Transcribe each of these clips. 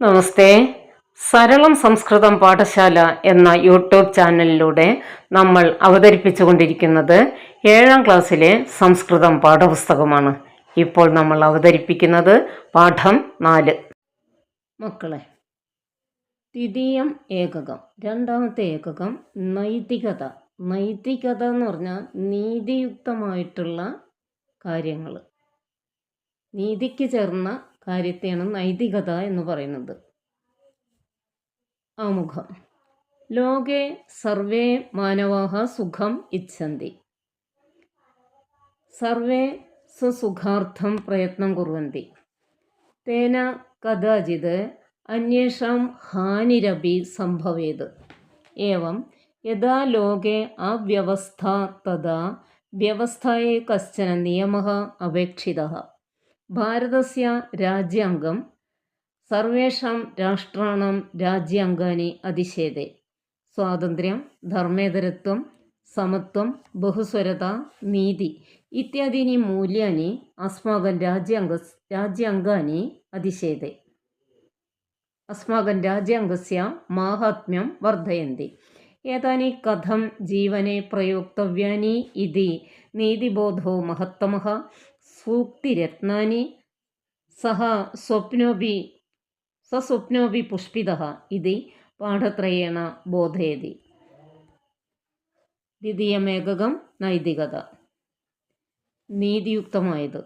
നമസ്തേ. സരളം സംസ്കൃതം പാഠശാല എന്ന യൂട്യൂബ് ചാനലിലൂടെ നമ്മൾ അവതരിപ്പിച്ചുകൊണ്ടിരിക്കുന്നത് 7ാം ക്ലാസ്സിലെ സംസ്കൃതം പാഠപുസ്തകമാണ്. ഇപ്പോൾ നമ്മൾ അവതരിപ്പിക്കുന്നത് പാഠം 4. മക്കളെ, ദ്വിതീയം ഏകകം, രണ്ടാമത്തെ ഏകകം നൈതികത. നൈതികത എന്ന് പറഞ്ഞാൽ നീതിയുക്തമായിട്ടുള്ള കാര്യങ്ങൾ, നീതിക്ക് ചേർന്ന കാര്യത്തെയാണ് നൈതികത എന്ന് പറയുന്നത്. ആമുഖം. ലോകേ സർവേ മാനവാഹ സുഖം ഇച്ഛന്തി, സർവേ സ്വസുഖാർത്ഥം പ്രയത്നം കുർവന്തി, തേന കദാചിത് അന്യേഷാം ഹാനിരപി സംഭവേത്. ഏവം യഥാ ലോകേ അവ്യവസ്ഥ തഥാ വ്യവസ്ഥായേ കശ്ചന നിയമഃ അപേക്ഷിതഃ. ഭാരതസ്യ രാജ്യാംഗം സർവേഷാം രാഷ്ട്രാണാം രാജ്യാംഗാനി അതിശേതേ. സ്വാതന്ത്ര്യം, ധർമ്മേതരത്വം, സമത്വം, ബഹുസ്വരത, നീതി ഇത്യാദീനി മൂല്യാനി അസ്മാകൻ രാജ്യാംഗാനി അതിശേതേ. അസ്മാകൻ രാജ്യാംഗസ്യ മാഹാത്മ്യം വർദ്ധയന്തി. ഏതാനി കഥം ജീവനെ പ്രയോക്തവ്യാനി ഇതി നീതിബോധോ മഹത്തമഃ സൂക്തിരത്നാനി സഹ സ്വപ്നോപി പുഷ്പിതഃ ഇതി പാഠത്രയേണ ബോധയതി. ദ്വിതീയമേകകം നൈതികത, നീതിയുക്തമായത്.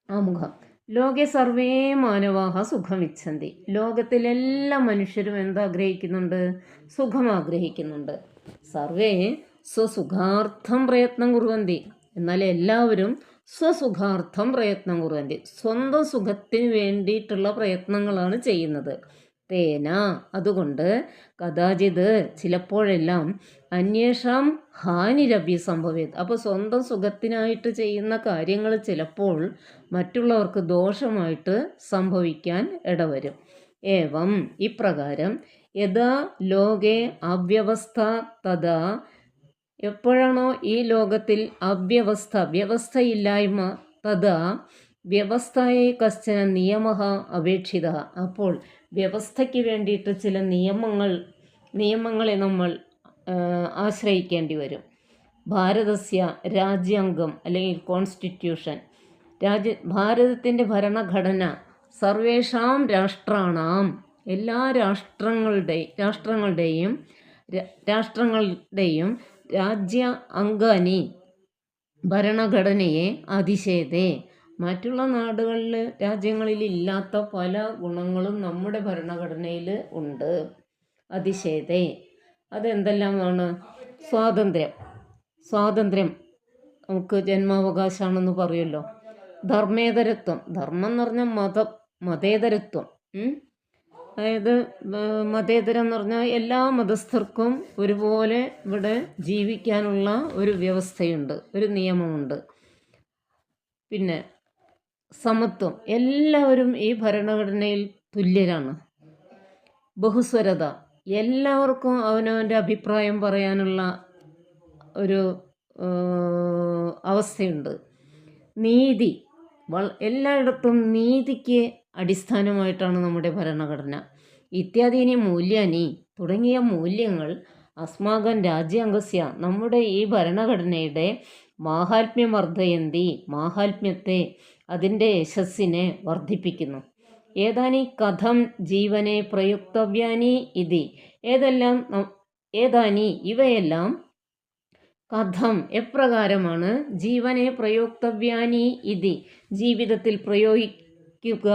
ആമുഖം. ലോകെ സർവേ മാനവാഹ സുഖമിച്ഛന്തി. ലോകത്തിലെല്ലാ മനുഷ്യരും എന്താഗ്രഹിക്കുന്നുണ്ട്? സുഖം ആഗ്രഹിക്കുന്നുണ്ട്. സർവേ സ്വസുഖാർത്ഥം പ്രയത്നം കുർവന്തി. എന്നാൽ എല്ലാവരും സ്വസുഖാർത്ഥം പ്രയത്നം കുർവന്തി, സ്വന്തം സുഖത്തിന് വേണ്ടിയിട്ടുള്ള പ്രയത്നങ്ങളാണ് ചെയ്യുന്നത്. തേന അതുകൊണ്ട്, കഥാചിത് ചിലപ്പോഴെല്ലാം, അന്വേഷാം ഹാനിരപി സംഭവേത് അപ്പോൾ സ്വന്തം സുഖത്തിനായിട്ട് ചെയ്യുന്ന കാര്യങ്ങൾ ചിലപ്പോൾ മറ്റുള്ളവർക്ക് ദോഷമായിട്ട് സംഭവിക്കാൻ ഇടവരും. ഏവം ഇപ്രകാരം യഥാ ലോകേ അവ്യവസ്ഥ തഥാ എപ്പോഴാണോ ഈ ലോകത്തിൽ അവ്യവസ്ഥ, വ്യവസ്ഥയില്ലായ്മ, തഥാ വ്യവസ്ഥയെ കശ്ചന നിയമഃ അപേക്ഷിത അപ്പോൾ വ്യവസ്ഥയ്ക്ക് വേണ്ടിയിട്ട് ചില നിയമങ്ങളെ നമ്മൾ ആശ്രയിക്കേണ്ടി വരും. ഭാരതസ്യ രാജ്യാംഗം അല്ലെങ്കിൽ കോൺസ്റ്റിറ്റ്യൂഷൻ, ഭാരതത്തിൻ്റെ ഭരണഘടന സർവേഷാം രാഷ്ട്രാണാം എല്ലാ രാഷ്ട്രങ്ങളുടെയും രാജ്യ അംഗാനി ഭരണഘടനയെ അതിശേതേ മറ്റുള്ള രാജ്യങ്ങളിൽ ഇല്ലാത്ത പല ഗുണങ്ങളും നമ്മുടെ ഭരണഘടനയിൽ ഉണ്ട്. അതിശേതേ അതെന്തെല്ലാമാണ്? സ്വാതന്ത്ര്യം നമുക്ക് ജന്മാവകാശമാണെന്ന് പറയുമല്ലോ. ധർമ്മേതരത്വം, ധർമ്മം എന്ന് പറഞ്ഞാൽ മതേതരത്വം. അതായത് മതേതരം എന്ന് പറഞ്ഞാൽ എല്ലാ മതസ്ഥർക്കും ഒരുപോലെ ഇവിടെ ജീവിക്കാനുള്ള ഒരു വ്യവസ്ഥയുണ്ട്, ഒരു നിയമമുണ്ട്. പിന്നെ സമത്വം, എല്ലാവരും ഈ ഭരണഘടനയിൽ തുല്യരാണ്. ബഹുസ്വരത, എല്ലാവർക്കും അവനവൻ്റെ അഭിപ്രായം പറയാനുള്ള ഒരു അവസ്ഥയുണ്ട്. നീതി, എല്ലായിടത്തും നീതിക്ക് അടിസ്ഥാനമായിട്ടാണ് നമ്മുടെ ഭരണഘടന. ഇത്യാദീനി മൂല്യാനി തുടങ്ങിയ മൂല്യങ്ങൾ അസ്മാകൻ രാജ്യാംഗസ്യ നമ്മുടെ ഈ ഭരണഘടനയുടെ മാഹാത്മ്യം വർദ്ധയന്തി മാഹാത്മ്യത്തെ, അതിൻ്റെ യശസ്സിനെ വർദ്ധിപ്പിക്കുന്നു. ഏതാനി കഥം ജീവനെ പ്രയുക്തവ്യാനി ഇതി ഏതാനി ഇവയെല്ലാം കഥം എപ്രകാരമാണ് ജീവനെ പ്രയോക്തവ്യാനി ഇതി ജീവിതത്തിൽ പ്രയോഗിക്കുക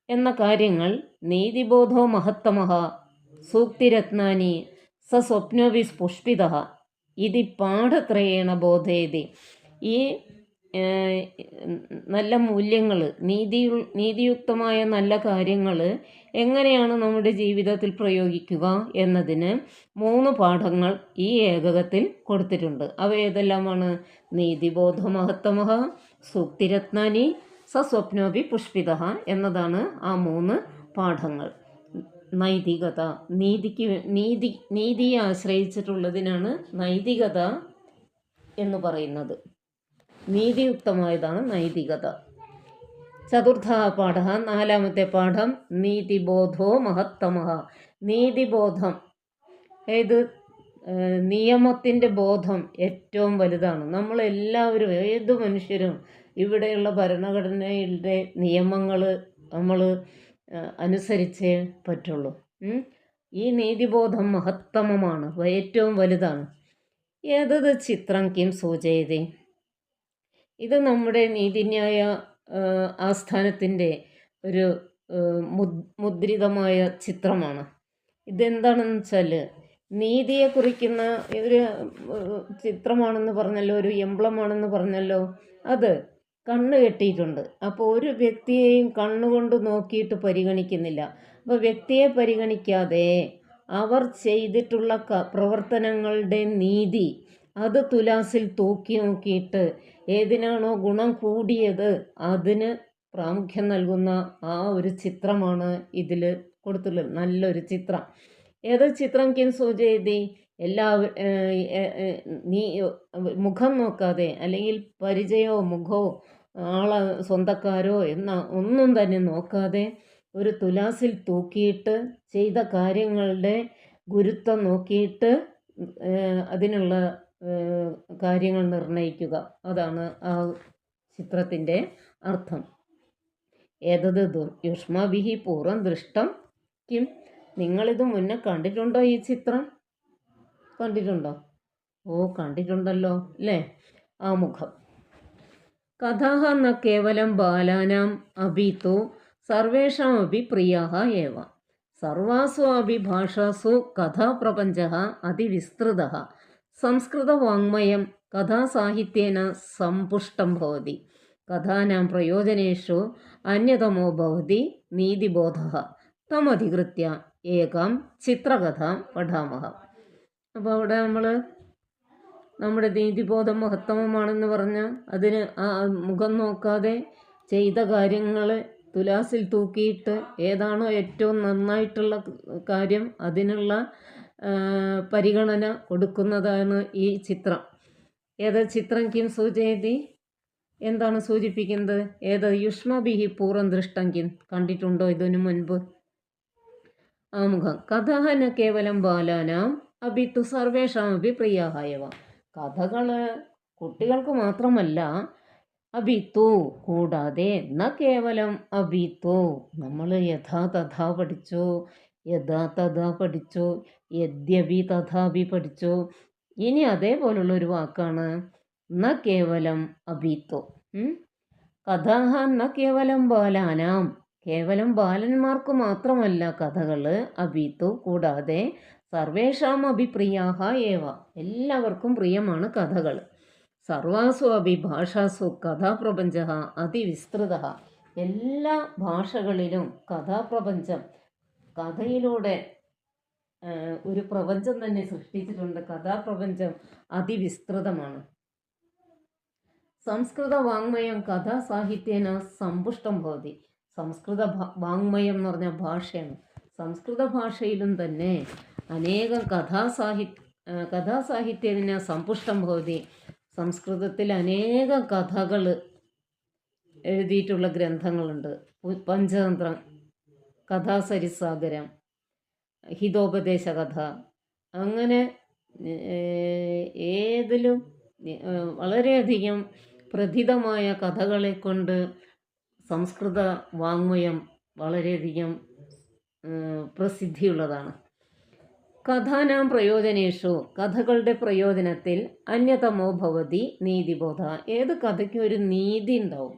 എന്ന കാര്യങ്ങൾ നീതിബോധോ മഹത്തമഃ സൂക്തിരത്നാനി സ്വപ്നോപി പുഷ്പിതഃ ഇതി പാഠത്രയേണ ബോധയതി. ഈ നല്ല മൂല്യങ്ങൾ, നീതിയുക്തമായ നല്ല കാര്യങ്ങൾ എങ്ങനെയാണ് നമ്മുടെ ജീവിതത്തിൽ പ്രയോഗിക്കുക എന്നതിന് 3 പാഠങ്ങൾ ഈ ഏകകത്തിൽ കൊടുത്തിട്ടുണ്ട്. അവ ഏതെല്ലാമാണ്? നീതിബോധ മഹത്തമഃ, സൂക്തിരത്നാനി, സ്വപ്നോപി പുഷ്പിതഃ എന്നതാണ് ആ 3 പാഠങ്ങൾ. നൈതികത, നീതിയെ ആശ്രയിച്ചിട്ടുള്ളതിനാണ് നൈതികത എന്ന് പറയുന്നത്. നീതിയുക്തമായതാണ് നൈതികത. ചതുർത്ഥः പാഠः നാലാമത്തെ പാഠം നീതിബോധോ മഹത്തമഃ. നീതിബോധം ഏത് നിയമത്തിൻ്റെ ബോധം ഏറ്റവും വലുതാണ്. നമ്മളെല്ലാവരും ഏത് മനുഷ്യരും ഇവിടെയുള്ള ഭരണഘടനയുടെ നിയമങ്ങൾ നമ്മൾ അനുസരിച്ചേ പറ്റുള്ളൂ. ഈ നീതിബോധം മഹത്തമമാണ്, ഏറ്റവും വലുതാണ്. ഏതത് ചിത്രം കിം സൂചയതി. ഇത് നമ്മുടെ നീതിന്യായ ആസ്ഥാനത്തിൻ്റെ ഒരു മുദ്രിതമായ ചിത്രമാണ്. ഇതെന്താണെന്ന് വെച്ചാൽ നീതിയെ കുറിക്കുന്ന ഒരു ചിത്രമാണെന്ന് പറഞ്ഞല്ലോ, ഒരു എംബ്ലമാണെന്ന് പറഞ്ഞല്ലോ. അത് കണ്ണ് കെട്ടിയിട്ടുണ്ട്. അപ്പോൾ ഒരു വ്യക്തിയെയും കണ്ണുകൊണ്ട് നോക്കിയിട്ട് പരിഗണിക്കുന്നില്ല. അപ്പോൾ വ്യക്തിയെ പരിഗണിക്കാതെ അവർ ചെയ്തിട്ടുള്ള പ്രവർത്തനങ്ങളുടെ നീതി അത് തുലാസിൽ തൂക്കി നോക്കിയിട്ട് ഏതിനാണോ ഗുണം കൂടിയത് അതിന് പ്രാമുഖ്യം നൽകുന്ന ആ ഒരു ചിത്രമാണ് ഇതിൽ കൊടുത്തുള്ളത്. നല്ലൊരു ചിത്രം. ഏത് ചിത്രം കിം സൂചയതി. നീ മുഖം നോക്കാതെ അല്ലെങ്കിൽ പരിചയമോ മുഖമോ സ്വന്തക്കാരോ ഒന്നും തന്നെ നോക്കാതെ ഒരു തുലാസിൽ തൂക്കിയിട്ട് ചെയ്ത കാര്യങ്ങളുടെ ഗുരുത്വം നോക്കിയിട്ട് അതിനുള്ള കാര്യങ്ങൾ നിർണയിക്കുക. അതാണ് ആ ചിത്രത്തിൻ്റെ അർത്ഥം. ഏതത് യുഷ്മാഭിഹി പൂർവ്വം ദൃഷ്ടം കിം. നിങ്ങളിത് മുന്നേ കണ്ടിട്ടുണ്ടോ? ഈ ചിത്രം കണ്ടിട്ടുണ്ടോ? കണ്ടിട്ടുണ്ടല്ലോ അല്ലേ? ആ മുഖം. കഥാഹ ന കേവലം ബാലാനാം അഭിതോ സർവേഷാമപി പ്രിയാഹ ഏവ. സർവാസു അപി ഭാഷാസു കഥാപ്രപഞ്ചഃ അതിവിസ്തൃതഃ. സംസ്കൃതവാങ്മയം കഥാസാഹിത്യേന സമ്പുഷ്ടം ഭവതി. കഥാനാം പ്രയോജനേഷു അന്യതമോ ഭവതി നീതിബോധഃ. തമധികൃത്യ ഏകാം ചിത്രകഥാം പഠാമഹ. അപ്പോൾ അവിടെ നമ്മൾ നമ്മുടെ നീതിബോധം മഹത്തമമാണെന്ന് പറഞ്ഞാൽ അതിന് ആ മുഖം നോക്കാതെ ചെയ്ത കാര്യങ്ങൾ തുലാസിൽ തൂക്കിയിട്ട് ഏതാണോ ഏറ്റവും നന്നായിട്ടുള്ള കാര്യം അതിനുള്ള പരിഗണന കൊടുക്കുന്നതാണ് ഈ ചിത്രം. ഏത് ചിത്രം കിം സൂചയതി. എന്താണ് സൂചിപ്പിക്കുന്നത്? ഏത് യുഷ്മഭിഹി പൂർവ്വം ദൃഷ്ടം കിം. കണ്ടിട്ടുണ്ടോ ഇതിനു മുൻപ്? ആ മുഖം. കഥഃ ന കേവലം ബാലാനാം അഭിത്തു സർവേഷാമപി പ്രിയാഹയവ. കഥകൾ കുട്ടികൾക്ക് മാത്രമല്ല, അഭിത്തു കൂടാതെ, ന കേവലം അഭിത്തു നമ്മൾ യഥാ തഥാ പഠിച്ചു, യഥാ തഥാ പഠിച്ചു, യദ്യപി തഥാപി പഠിച്ചു. ഇനി അതേപോലുള്ളൊരു വാക്കാണ് ന കേവലം അഭിത്തു. കഥാഹ ന കേവലം ബാലാനാം. കേവലം ബാലന്മാർക്ക് മാത്രമല്ല കഥകൾ. അഭിത്തു കൂടാതെ, സർവേഷാം അഭിപ്രിയാഹ ഏവ. എല്ലാവർക്കും പ്രിയമാണ് കഥകൾ. സർവാസു അഭി ഭാഷാസു കഥാപ്രപഞ്ചഃ അതിവിസ്തൃതഃ. എല്ലാ ഭാഷകളിലും കഥാപ്രപഞ്ചം, കഥയിലൂടെ ഒരു പ്രപഞ്ചം തന്നെ സൃഷ്ടിച്ചിട്ടുണ്ട്. കഥാപ്രപഞ്ചം അതിവിസ്തൃതമാണ്. സംസ്കൃത വാങ്മയം കഥാസാഹിത്യേന സമ്പുഷ്ടം ഭവതി. സംസ്കൃത വാങ്മയം എന്ന് പറഞ്ഞാൽ ഭാഷയാണ്. സംസ്കൃത ഭാഷയിലും തന്നെ അനേകം കഥാസാഹിത്യേന സമ്പുഷ്ടം ഭവതി. സംസ്കൃതത്തിൽ അനേകം കഥകൾ എഴുതിയിട്ടുള്ള ഗ്രന്ഥങ്ങളുണ്ട്. പഞ്ചതന്ത്രം, കഥാസരിസാഗരം, ഹിതോപദേശ കഥ, അങ്ങനെ ഏതിലും വളരെയധികം പ്രഥിതമായ കഥകളെ കൊണ്ട് സംസ്കൃത വാങ്മയം വളരെയധികം പ്രസിദ്ധിയുള്ളതാണ്. കഥാനാം പ്രയോജനേഷു. കഥകളുടെ പ്രയോജനത്തിൽ അന്യതമോ ഭവതി നീതിബോധ. ഏത് കഥയ്ക്കും ഒരു നീതി ഉണ്ടാവും.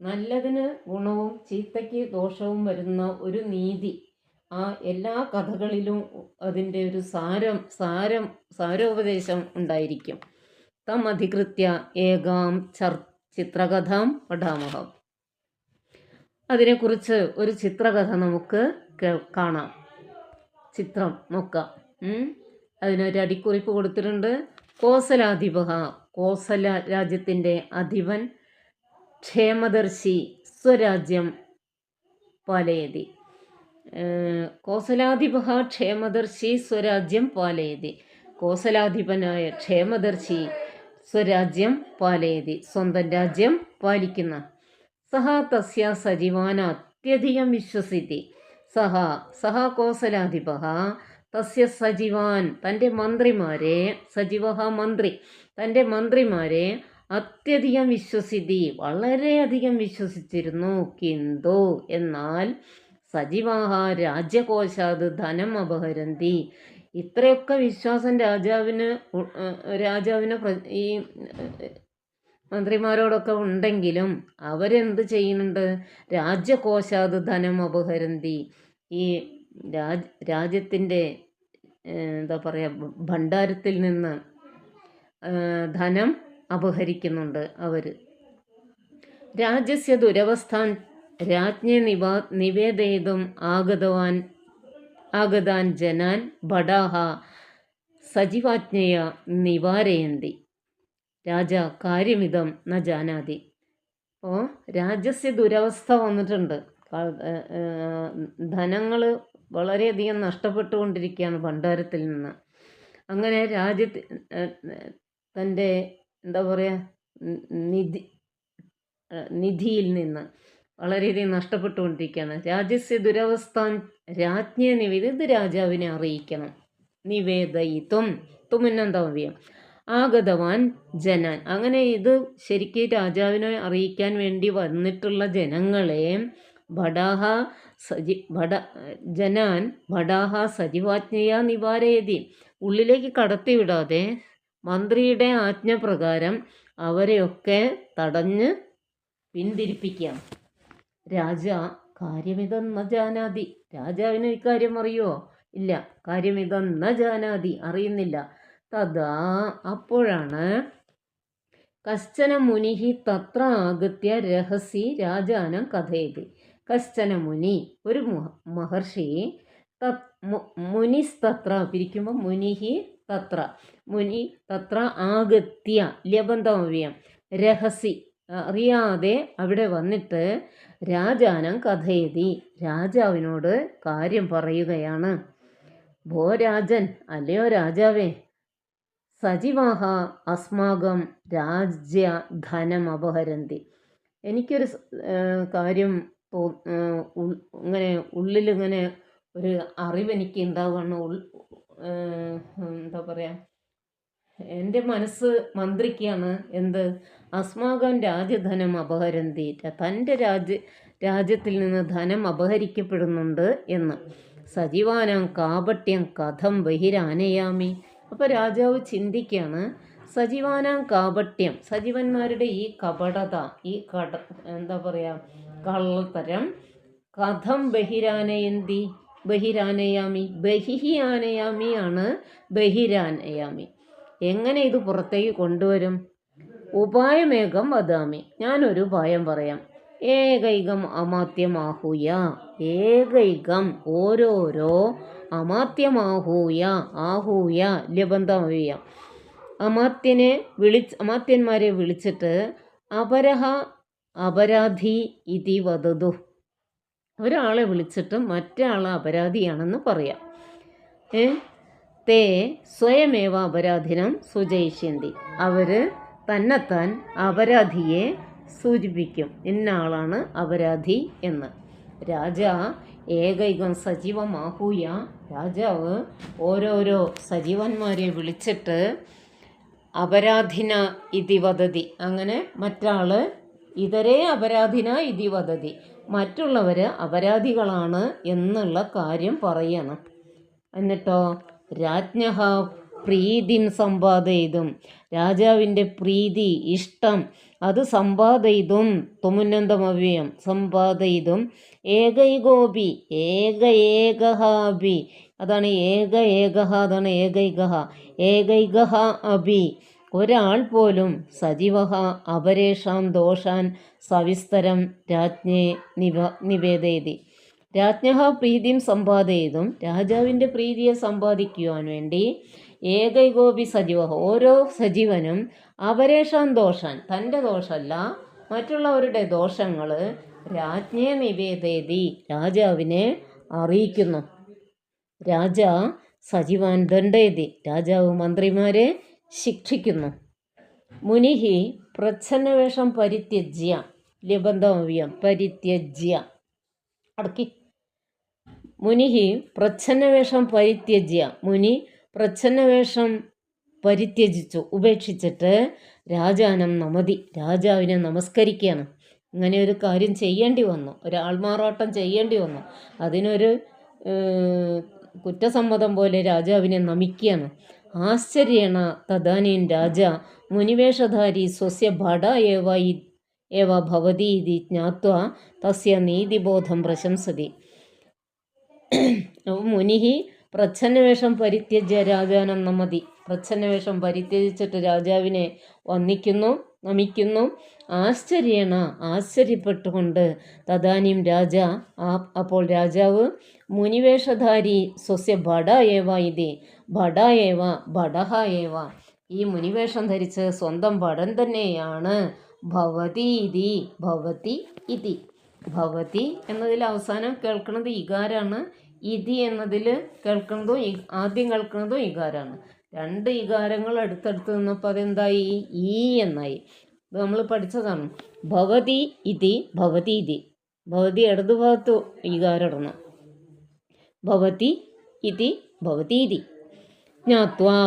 നല്ലതിന് ഗുണവും ചീത്തയ്ക്ക് ദോഷവും വരുന്ന ഒരു നീതി ആ എല്ലാ കഥകളിലും അതിൻ്റെ ഒരു സാരോപദേശം ഉണ്ടായിരിക്കും. തം അധികൃത്യ ഏകാം ചിത്രകഥാം പഠാമഹം. അതിനെക്കുറിച്ച് ഒരു ചിത്രകഥ നമുക്ക് കാണാം. ചിത്രം നോക്കാം. അതിനൊരു അടിക്കുറിപ്പ് കൊടുത്തിട്ടുണ്ട്. കോസലാധിപ. കോസല രാജ്യത്തിൻ്റെ അധിപൻ ക്ഷേമദർശി സ്വരാജ്യം പാലയതി. കോസലാധിപ ക്ഷേമദർശി സ്വരാജ്യം പാലയതി. കോസലാധിപനായ ക്ഷേമദർശി സ്വരാജ്യം പാലയതി. സ്വന്തം രാജ്യം പാലിക്കുന്ന. സഹ തസ്യ സജീവാൻ അത്യധികം വിശ്വസിതി. സഹ കോസലാധിപഃ തസ്യ സജീവാൻ തൻ്റെ മന്ത്രിമാരെ, സജീവ മന്ത്രി, തൻ്റെ മന്ത്രിമാരെ അത്യധികം വിശ്വസിതി വളരെയധികം വിശ്വസിച്ചിരുന്നു. കിന്തു എന്നാൽ സജീവാഹ രാജ്യകോശാത് ധനം അപഹരന്തി. ഇത്രയൊക്കെ വിശ്വാസം രാജാവിന് ഈ മന്ത്രിമാരോടൊക്കെ ഉണ്ടെങ്കിലും അവരെന്ത് ചെയ്യുന്നുണ്ട്? രാജ്യകോശാത് ധനം അപഹരന്തി. ഈ രാജ്യത്തിൻ്റെ എന്താ പറയുക, ഭണ്ഡാരത്തിൽ നിന്ന് ധനം അപഹരിക്കുന്നുണ്ട് അവർ. രാജ്യസ്യ ദുരവസ്ഥാൻ രാജ്ഞെ നിവേദയിതും ആഗതാൻ ജനാൻ ഭടാഹ സജീവാജ്ഞയ നിവാരയന്തി. രാജ കാര്യമിതം ന ജാനാതി. അപ്പോൾ രാജ്യസ്യ ദുരവസ്ഥ വന്നിട്ടുണ്ട്. ധനങ്ങൾ വളരെയധികം നഷ്ടപ്പെട്ടുകൊണ്ടിരിക്കുകയാണ് ഭണ്ഡാരത്തിൽ നിന്ന്. അങ്ങനെ തൻ്റെ എന്താ പറയുക, നിധിയിൽ നിന്ന് വളരെയധികം നഷ്ടപ്പെട്ടുകൊണ്ടിരിക്കുകയാണ്. രാജ്യസ്യ ദുരവസ്ഥാൻ രാജ്ഞിയെ ഇത് രാജാവിനെ അറിയിക്കണം. നിവേദയിത്വം തുമുന്നന്തവ്യം ആഗതവാൻ ജനാൻ. അങ്ങനെ ഇത് ശരിക്കും രാജാവിനെ അറിയിക്കാൻ വേണ്ടി വന്നിട്ടുള്ള ജനങ്ങളെ ജനാൻ ഭടാഹ സജീവാജ്ഞയാ നിവാരയതി. ഉള്ളിലേക്ക് കടത്തിവിടാതെ മന്ത്രിയുടെ ആജ്ഞപ്രകാരം അവരെയൊക്കെ തടഞ്ഞ് പിന്തിരിപ്പിക്കാം. രാജ കാര്യമിതം ന ജാനാതി. രാജാവിന് ഇക്കാര്യം അറിയുമോ? ഇല്ല. കാര്യമിതം ന ജാനാതി, അറിയുന്നില്ല. തഥാ അപ്പോഴാണ് കശ്ചന മുനിഹി തത്ര ആഗത്യ രഹസ്യ രാജാനം കഥയത്. കശ്ചന മുനി, ഒരു മഹർഷി, മുനിസ്തത്ര പിരിക്കുമ്പോൾ മുനിഹി തത്ര, മുനി തത്ര ആഗത്യ ലബന്ധവ്യം രഹസ്യ അറിയാതെ അവിടെ വന്നിട്ട് രാജാനം കഥയതി രാജാവിനോട് കാര്യം പറയുകയാണ്. ഭോ രാജൻ, അല്ലയോ രാജാവേ, സജീവാഹ അസ്മാകം രാജ്യ ധനം അപഹരന്തി. എനിക്കൊരു കാര്യം ഇങ്ങനെ ഉള്ളിലിങ്ങനെ ഒരു അറിവെനിക്ക് ഉണ്ടാവുകയാണ്. എന്താ പറയുക, എൻ്റെ മനസ്സ് മന്ത്രിക്കുകയാണ്. എന്ത്? അസ്മാകം രാജ്യധനം അപഹരന്തി, തൻ്റെ രാജ്യത്തിൽ നിന്ന് ധനം അപഹരിക്കപ്പെടുന്നുണ്ട് എന്ന്. സജീവാനാം കാപട്യം കഥം ബഹിരാനയാമി. അപ്പോൾ രാജാവ് ചിന്തിക്കുകയാണ്, സജീവാനാം കാപട്യം, സജീവന്മാരുടെ ഈ കപടത, ഈ എന്താ പറയുക, കള്ളത്തരം, കഥം ബഹിരാനയാമി, ബഹിഹി ആനയാമി ആണ് ബഹിരാനയാമി. എങ്ങനെ ഇത് പുറത്തേക്ക് കൊണ്ടുവരും? ഉപായമേകം വദാമി, ഞാനൊരു ഉപായം പറയാം. ഏകൈകം അമാത്യമാഹൂയ, ഏകൈകം ഓരോരോ, അമാത്യമാഹൂയ ആഹൂയ ലബന്ധമവ്യ, അമാത്യന്മാരെ വിളിച്ചിട്ട് അപരഹ അപരാധി ഇതി വദതു. ഒരാളെ വിളിച്ചിട്ട് മറ്റേ ആൾ അപരാധിയാണെന്ന് പറയാം. തേ സ്വയമേവ അപരാധിനം സൂചയിഷ്യന്തി. അവർ തന്നെത്താൻ അപരാധിയെ സൂചിപ്പിക്കും, ഇന്ന ആളാണ് അപരാധി എന്ന്. രാജ ഏകൈകം സജീവമാഹൂയ, രാജാവ് ഓരോരോ സജീവന്മാരെ വിളിച്ചിട്ട് അപരാധിന ഇതി വദതി, അങ്ങനെ മറ്റാൾ ഇതരേ അപരാധിന ഇതി വദതി, മറ്റുള്ളവർ അപരാധികളാണ് എന്നുള്ള കാര്യം പറയണം. എന്നിട്ടോ രാജ്ഞഃ പ്രീതിം സമ്പാദയിതും, രാജാവിൻ്റെ പ്രീതി, ഇഷ്ടം, അത് സമ്പാദയിതും തുമുന്നന്തമവ്യം സമ്പാദയിതും ഏകൈകോപി ഏകേകഹാപി, അതാണ് അതാണ് ഏകൈകഹ അപി, ഒരാൾ പോലും സജീവഹ അപരേഷാം ദോഷാൻ സവിസ്തരം രാജ്ഞേ നിവേദയതി. രാജ്ഞഃ പ്രീതിം സമ്പാദയിതും, രാജാവിൻ്റെ പ്രീതിയെ സമ്പാദിക്കുവാൻ വേണ്ടി ഏകൈകോപി സജീവ, ഓരോ സജീവനും അപരേഷാം ദോഷാൻ, തൻ്റെ ദോഷമല്ല മറ്റുള്ളവരുടെ ദോഷങ്ങൾ രാജ്ഞേ നിവേദയതി, രാജാവിനെ അറിയിക്കുന്നു. രാജ സജീവാൻ ദണ്ഡയതി, രാജാവ് മന്ത്രിമാരെ ശിക്ഷിക്കുന്നു. മുനിഹി പ്രച്ഛന്നവേഷം പരിത്യജ്യ, ലിബന്ധവ്യം പരിത്യജ്യ അടക്കി മുനിഹി പ്രച്ഛന്നവേഷം പരിത്യജ്യ മുനി പ്രച്ഛന്നവേഷം പരിത്യജിച്ചു ഉപേക്ഷിച്ചിട്ട് രാജാനം നമതി രാജാവിനെ നമസ്കരിക്കുകയാണ്. ഇങ്ങനെ ഒരു കാര്യം ചെയ്യേണ്ടി വന്നു, ഒരാൾമാറാട്ടം ചെയ്യേണ്ടി വന്നു. അതിനൊരു കുറ്റസമ്മതം പോലെ രാജാവിനെ നമിക്കുകയാണ്. ആശ്ചര്യേണ തദാനീം രാജ മുനിവേഷധാരി സ്വസ്യ ഭട ഏവ ഭവതി ഇതി ജ്ഞാത്വാ തസ്യ നീതിബോധം പ്രശംസതി. മുനിഹി പ്രച്ഛന്നവേഷം പരിത്യജ്യ രാജാനം നമതി. പ്രച്ഛന്നവേഷം പരിത്യജിച്ചിട്ട് രാജാവിനെ നമിക്കുന്നു. ആശ്ചര്യേണ ആശ്ചര്യപ്പെട്ടുകൊണ്ട് തദാനീം രാജ അപ്പോൾ രാജാവ് മുനിവേഷധാരി സ്വസ്യ ഭട ഏവ ഇതി ഭട ഏവ ഭടഹ ഏവ ഈ മുനിവേഷം ധരിച്ച് സ്വന്തം ഭടൻ തന്നെയാണ് ഭവതി ഇതി ഭവതി ഇതി. ഭവതി എന്നതിൽ അവസാനം കേൾക്കുന്നത് ഇകാരാണ്. ഇതി എന്നതിൽ ആദ്യം കേൾക്കുന്നതും ഇകാരാണ്. രണ്ട് ഇകാരങ്ങൾ അടുത്തടുത്ത് നിന്നപ്പോൾ അതെന്തായി? ഈ എന്നായി. ഇത് നമ്മൾ പഠിച്ചതാണ്. ഭവതി ഇതി ഭവതി ഇതി. ഭവതി ഇടതുഭാഗത്ത് ഇകാരം ഇടണം. ഭവതി ഇതി ഭവതി ഇതി. ജ്ഞാത്വാ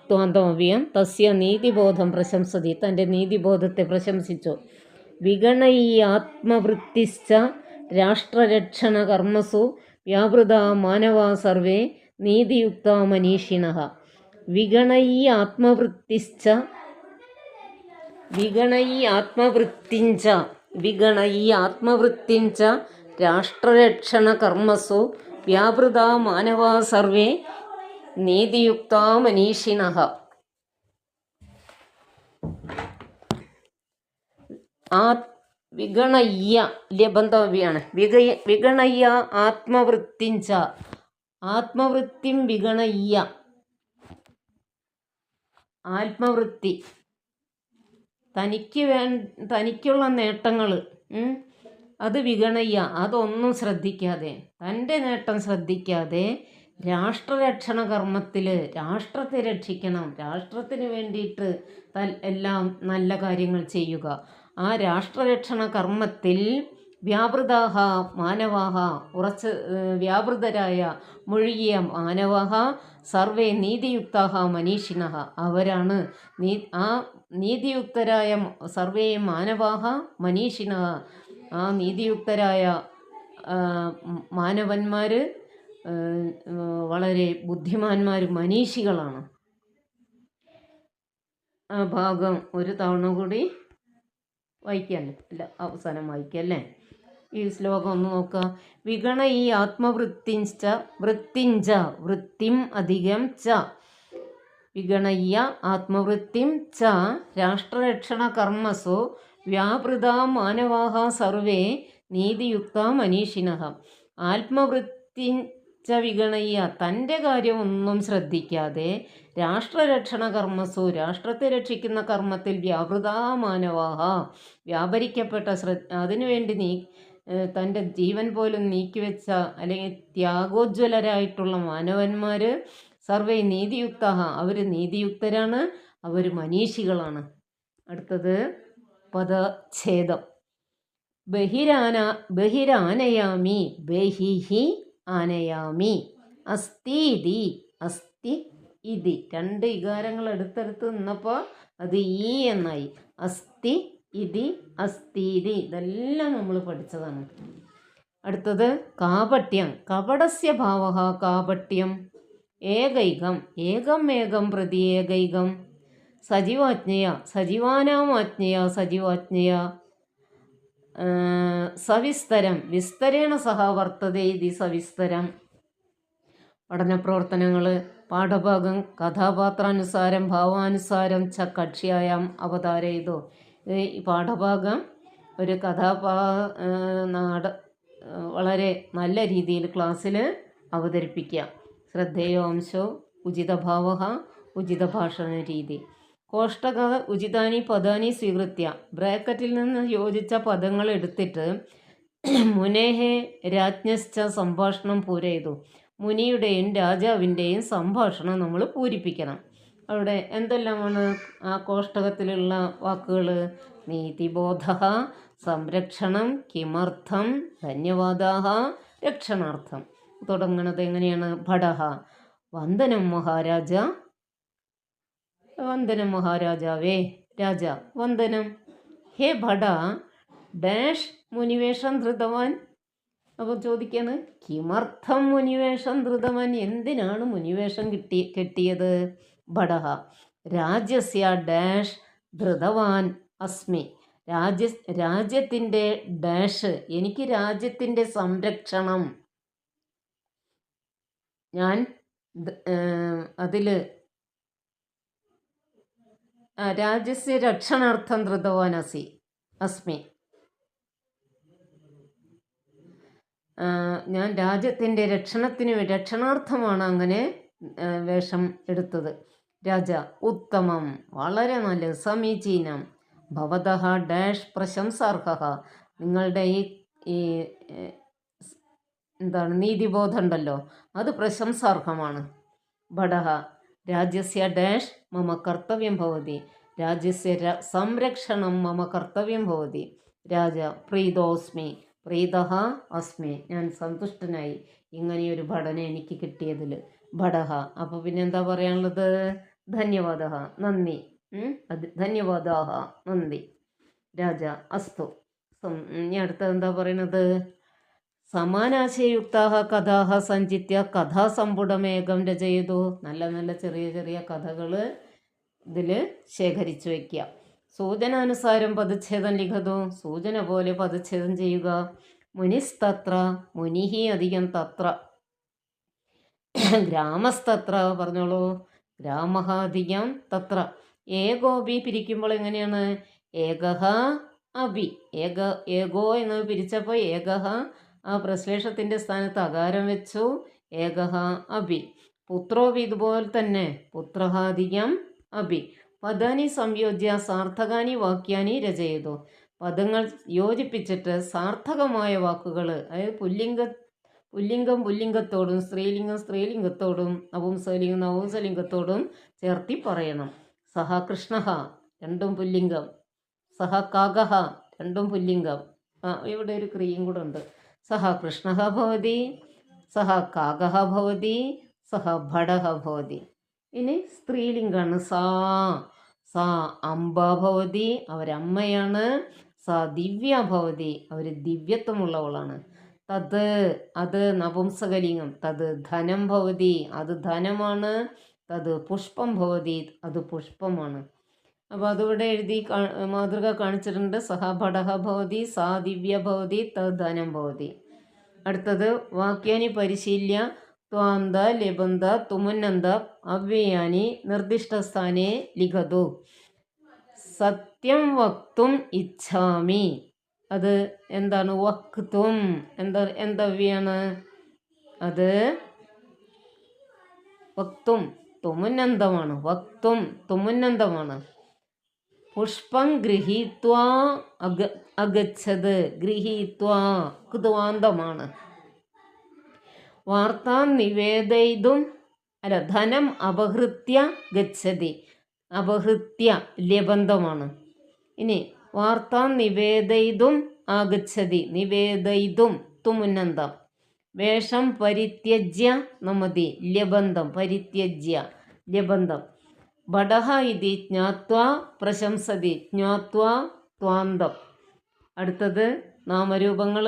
ത്വാന്തമവ്യം തസ്യ നീതിബോധം പ്രശംസതി. തൻ്റെ നീതിബോധത്തെ പ്രശംസിച്ചു. വിഗണയീയാത്മവൃത്തിശ്ച രാഷ്ട്രരക്ഷണ കർമ്മസു വ്യാപൃത മാനവാ സർവേ നീതിയുക്ത മനീഷിണഃ. വിഗണയീയാത്മവൃത്തിശ്ച രാഷ്ട്രരക്ഷണ കർമ്മസു വ്യാപൃത മാനവാ സർവേ നീതിയുക്ത മനീഷിണഃ. വിഗണയ്യ ലബന്ധവ്യാണ്. വിഗണയ്യ ആത്മവൃത്തിഞ്ച ആത്മവൃത്തിം വിഗണയ്യ ആത്മവൃത്തി തനിക്കുള്ള നേട്ടങ്ങൾ അത് വിഗണയ്യ അതൊന്നും ശ്രദ്ധിക്കാതെ, തൻ്റെ നേട്ടം ശ്രദ്ധിക്കാതെ രാഷ്ട്രരക്ഷണ കർമ്മത്തിൽ രാഷ്ട്രത്തെ രക്ഷിക്കണം, രാഷ്ട്രത്തിന് വേണ്ടിയിട്ട് എല്ലാം നല്ല കാര്യങ്ങൾ ചെയ്യുക. ആ രാഷ്ട്രരക്ഷണ കർമ്മത്തിൽ വ്യാപൃതാഹ മാനവാഹ വ്യാപൃതരായ മുഴുകിയ മാനവാഹ സർവേ നീതിയുക്താഹ മനീഷിണഃ. അവരാണ് ആ നീതിയുക്തരായ സർവേ മാനവാഹ മനീഷിണഃ. ആ നീതിയുക്തരായ മാനവന്മാർ വളരെ ബുദ്ധിമാന്മാർ, മനീഷികളാണ്. ആ ഭാഗം ഒരു തവണ കൂടി വായിക്കാമല്ലേ? അല്ല, അവസാനം വായിക്കല്ലേ? ഈ ശ്ലോകം ഒന്ന് നോക്കുക. വിഗണ ഈ വൃത്തിം അധികം ച വിഗണയ്യ ആത്മവൃത്തിം ച രാഷ്ട്രരക്ഷണ കർമ്മസു വ്യാപൃത മാനവാഹ സർവേ നീതിയുക്ത മനീഷിണഃ. ആത്മവൃത്തി വിഗണയ്യ തൻ്റെ കാര്യമൊന്നും ശ്രദ്ധിക്കാതെ രാഷ്ട്രരക്ഷണ കർമ്മസു രാഷ്ട്രത്തെ രക്ഷിക്കുന്ന കർമ്മത്തിൽ വ്യാപൃതാ മാനവാഹ വ്യാപരിക്കപ്പെട്ട അതിനുവേണ്ടി തൻ്റെ ജീവൻ പോലും നീക്കിവെച്ച അല്ലെങ്കിൽ ത്യാഗോജ്വലരായിട്ടുള്ള മാനവന്മാർ സർവേ നീതിയുക്ത അവർ നീതിയുക്തരാണ്, അവർ മനീഷികളാണ്. അടുത്തത് പദച്ഛേദം. ബഹിരാനയാമി ബഹിഹി ആനയാമി അസ്തീതി അസ്തി ഇതി. രണ്ട് ഇകാരങ്ങൾ അടുത്തടുത്ത് നിന്നപ്പോൾ അത് ഈ എന്നായി. അസ്തി ഇതി അസ്തീതി. ഇതെല്ലാം നമ്മൾ പഠിച്ചതാണ്. അടുത്തത് കാപട്യം. കപടസ്യ ഭാവഃ കാപട്യം. ഏകൈകം ഏകം പ്രതി ഏകൈകം. സജീവാജ്ഞയ സജീവാനാമാജ്ഞയ സജീവാജ്ഞയ. സവിസ്തരം വിസ്തരേണ സഹ വർത്തതേ ഇതി സവിസ്തരം. പഠനപ്രവർത്തനങ്ങൾ. പാഠഭാഗം കഥാപാത്രാനുസാരം ഭാവാനുസാരം ച കക്ഷ്യായാം അവതാരയതു. ഈ പാഠഭാഗം ഒരു വളരെ നല്ല രീതിയിൽ ക്ലാസ്സിൽ അവതരിപ്പിക്കുക. ശ്രദ്ധേയോ അംശോ ഉചിതഭാവഃ ഉചിതഭാഷണ രീതി. കോഷ്ടക ഉചിതാനി പദാനി സ്വീകൃത്യ. ബ്രാക്കറ്റിൽ നിന്ന് യോജിച്ച പദങ്ങൾ എടുത്തിട്ട് മുനേഹേ രാജ്ഞശ്ച സംഭാഷണം പൂരയതു. മുനിയുടെയും രാജാവിൻ്റെയും സംഭാഷണം നമ്മൾ പൂരിപ്പിക്കണം. അവിടെ എന്തെല്ലാമാണ് ആ കോഷ്ടകത്തിലുള്ള വാക്കുകൾ? നീതിബോധ, സംരക്ഷണം കിമർത്ഥം ധന്യവാദാഹ രക്ഷണാർത്ഥം. തുടങ്ങുന്നത് എങ്ങനെയാണ്? ഭടഹ വന്ദനം മഹാരാജ, വന്ദനം മഹാരാജാവേ, രാജ വന്ദനം. ഹേ ഭട ഡാഷ് മുനിവേഷം ധൃതവാൻ. അപ്പോൾ ചോദിക്കാണ് കിമർത്ഥം മുനിവേഷം ധൃതവാൻ, എന്തിനാണ് മുനിവേഷം കെട്ടിയത്? ഭടഹ രാജ്യസ്യ ഡാഷ് ധൃതവാൻ അസ്മി. രാജ്യത്തിൻ്റെ ഡാഷ്, എനിക്ക് രാജ്യത്തിൻ്റെ സംരക്ഷണം, ഞാൻ അതിൽ രാജ്യസ്യ രക്ഷണാർത്ഥം ധൃതവാൻ അസ്മി. ഞാൻ രാജ്യത്തിൻ്റെ രക്ഷണാർത്ഥമാണ് അങ്ങനെ വേഷം എടുത്തത്. രാജ ഉത്തമം വളരെ നല്ലത്. സമീചീനം ഭവതഃ ഡാഷ് പ്രശംസാർഹ. നിങ്ങളുടെ ഈ എന്താണ് നീതിബോധം ഉണ്ടല്ലോ, അത് പ്രശംസാർഹമാണ്. ഭടഹ രാജ്യസ്യ ഡാഷ് മമ കർത്തവ്യം ഭവതി. രാജ്യസ്യ സംരക്ഷണം മമ കർത്തവ്യം ഭവതി. രാജ പ്രീതോസ്മി പ്രീതഃ അസ്മി. ഞാൻ സന്തുഷ്ടനായി ഇങ്ങനെയൊരു ഭടനെ എനിക്ക് കിട്ടിയതിൽ. ഭടഹ അപ്പോൾ പിന്നെ എന്താ പറയാനുള്ളത്? ധന്യവാദ നന്ദി. ധന്യവാദാഹ നന്ദി. രാജ അസ്തു. ഇനി അടുത്തത് എന്താ പറയണത്? സമാനാശയുക്താഹ കഥാഹ സഞ്ചിത്യ കഥാസമ്പുടമേകം രചയതു. നല്ല നല്ല ചെറിയ ചെറിയ കഥകൾ ഇതിൽ ശേഖരിച്ചു വയ്ക്കുക. സൂചനാനുസാരം പദച്ഛേദം ലിഖതു. സൂചന പോലെ പദച്ഛേദം ചെയ്യുക. മുനിസ്തത്ര മുനിഹി അധികം തത്ര. ഗ്രാമസ്തത്ര പറഞ്ഞോളൂ. ഗ്രാമഃ അധികം തത്ര. ഏകോപി പിരിക്കുമ്പോൾ എങ്ങനെയാണ്? ഏകഹ അഭി. ഏകോ എന്ന് പിരിച്ചപ്പോൾ ഏകഹ ആ പ്രശ്ലേഷത്തിൻ്റെ സ്ഥാനത്ത് അകാരം വെച്ചു. ഏകഹ അഭി. പുത്രോപി ഇതുപോലെ തന്നെ. പുത്രഃ അധികം അഭി. പദാനി സംയോജ്യ സാർത്ഥകാനി വാക്യാനി രചയതു. പദങ്ങൾ യോജിപ്പിച്ചിട്ട് സാർത്ഥകമായ വാക്കുകൾ, അതായത് പുല്ലിംഗം പുല്ലിംഗത്തോടും സ്ത്രീലിംഗം സ്ത്രീലിംഗത്തോടും നപുംസലിംഗം നപുംസലിംഗത്തോടും ചേർത്തി പറയണം. സഹ കൃഷ്ണഃ രണ്ടും പുല്ലിംഗം. സഹ കാകഃ രണ്ടും പുല്ലിംഗം. ഇവിടെ ഒരു ക്രിയയും കൂടെ ഉണ്ട്. സഹ കൃഷ്ണഃ ഭവതി, സഹ കാകഃ ഭവതി, സഹ ഭടഃ ഭവതി. ഇനി സ്ത്രീലിംഗാണ്. സാ അംബ ഭവതി, അവരമ്മയാണ്. സാ ദിവ്യ ഭവതി, അവർ ദിവ്യത്വമുള്ളവളാണ്. തത് അത് നപുംസകലിംഗം. തത് ധനം ഭവതി, അത് ധനമാണ്. തത് പുഷ്പം ഭവതി, അത് പുഷ്പമാണ്. അപ്പോൾ അതിവിടെ എഴുതി മാതൃക കാണിച്ചിട്ടുണ്ട്. സഹ ഭടഃ ഭവതി, സാ ദിവ്യ ഭവതി, തത് ധനം ഭവതി. അടുത്തത് വാക്യാനി പരിശീല്യ ത്വാന്ത ലെബന്ത തുമുന്നന്ത അവ്യയാനി നിർദ്ദിഷ്ടസ്ഥാനെ ലിഖതു. സത്യം വക്തും ഇച്ഛാമി. അത് എന്താണ്? വക്തും എന്തവ്യാണ്? അത് വക്തും തുമുന്നന്തമാണ്. വക്തും തുമുന്നന്തമാണ്. പുഷ്പം ഗൃഹീത്വാ അഗച്ഛത്. ഗൃഹീത്വാ കൃത്വാന്തമാണ്. വാർത്താ നിവേദയിതും ധനം അപഹൃത്യ ഗച്ഛതി. അപഹൃത്യ ല്യബന്ധമാണ്. ഇനി വാർത്താ നിവേദയിതും ആഗച്ഛതി. നിവേദയിതും തുമുന്നന്തം. വേഷം പരിത്യജ്യ നമതി. ല്യബന്ധം പരിത്യജ്യ ല്യബന്ധം. ഭടഃ ഇതി ജ്ഞാത്വാ പ്രശംസതി. ജ്ഞാത്വാ ത്വാന്തം. അടുത്തത് നാമരൂപങ്ങൾ